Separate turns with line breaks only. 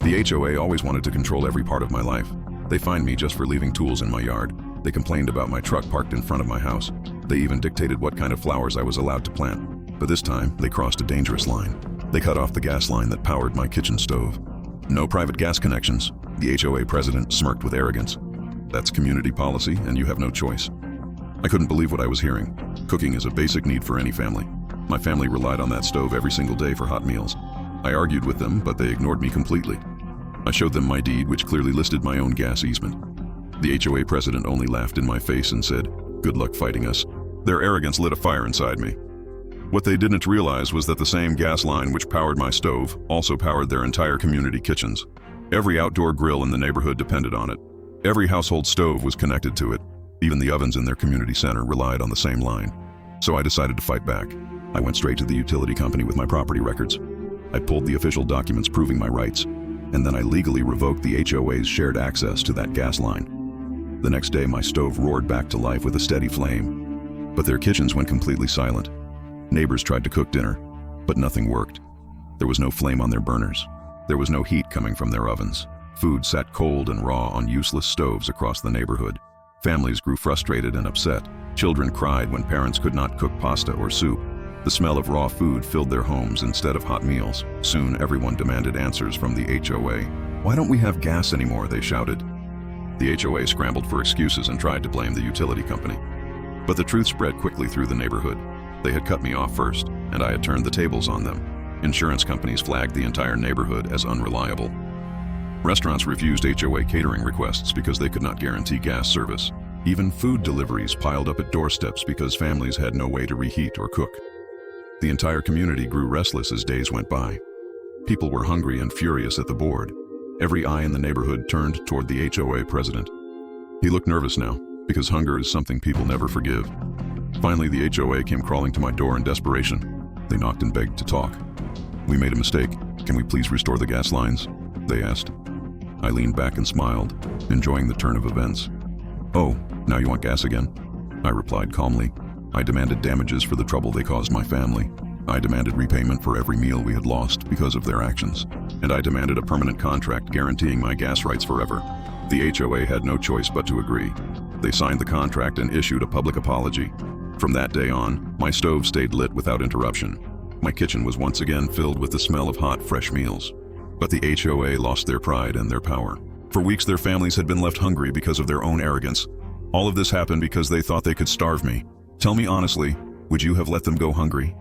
The HOA always wanted to control every part of my life. They fined me just for leaving tools in my yard. They complained about my truck parked in front of my house. They even dictated what kind of flowers I was allowed to plant. But this time, they crossed a dangerous line. They cut off the gas line that powered my kitchen stove. No private gas connections. The HOA president smirked with arrogance. That's community policy, and you have no choice. I couldn't believe what I was hearing. Cooking is a basic need for any family. My family relied on that stove every single day for hot meals. I argued with them, but they ignored me completely. I showed them my deed, which clearly listed my own gas easement. The HOA president only laughed in my face and said, "Good luck fighting us." Their arrogance lit a fire inside me. What they didn't realize was that the same gas line which powered my stove also powered their entire community kitchens. Every outdoor grill in the neighborhood depended on it. Every household stove was connected to it. Even the ovens in their community center relied on the same line. So I decided to fight back. I went straight to the utility company with my property records. I pulled the official documents proving my rights, and then I legally revoked the HOA's shared access to that gas line. The next day, my stove roared back to life with a steady flame, but their kitchens went completely silent. Neighbors tried to cook dinner, but nothing worked. There was no flame on their burners. There was no heat coming from their ovens. Food sat cold and raw on useless stoves across the neighborhood. Families grew frustrated and upset. Children cried when parents could not cook pasta or soup. The smell of raw food filled their homes instead of hot meals. Soon, everyone demanded answers from the HOA. "Why don't we have gas anymore?" they shouted. The HOA scrambled for excuses and tried to blame the utility company. But the truth spread quickly through the neighborhood. They had cut me off first, and I had turned the tables on them. Insurance companies flagged the entire neighborhood as unreliable. Restaurants refused HOA catering requests because they could not guarantee gas service. Even food deliveries piled up at doorsteps because families had no way to reheat or cook. The entire community grew restless as days went by. People were hungry and furious at the board. Every eye in the neighborhood turned toward the HOA president. He looked nervous now, because hunger is something people never forgive. Finally, the HOA came crawling to my door in desperation. They knocked and begged to talk. "We made a mistake. Can we please restore the gas lines?" they asked. I leaned back and smiled, enjoying the turn of events. "Oh, now you want gas again?" I replied calmly. I demanded damages for the trouble they caused my family. I demanded repayment for every meal we had lost because of their actions. And I demanded a permanent contract guaranteeing my gas rights forever. The HOA had no choice but to agree. They signed the contract and issued a public apology. From that day on, my stove stayed lit without interruption. My kitchen was once again filled with the smell of hot, fresh meals. But the HOA lost their pride and their power. For weeks, their families had been left hungry because of their own arrogance. All of this happened because they thought they could starve me. Tell me honestly, would you have let them go hungry?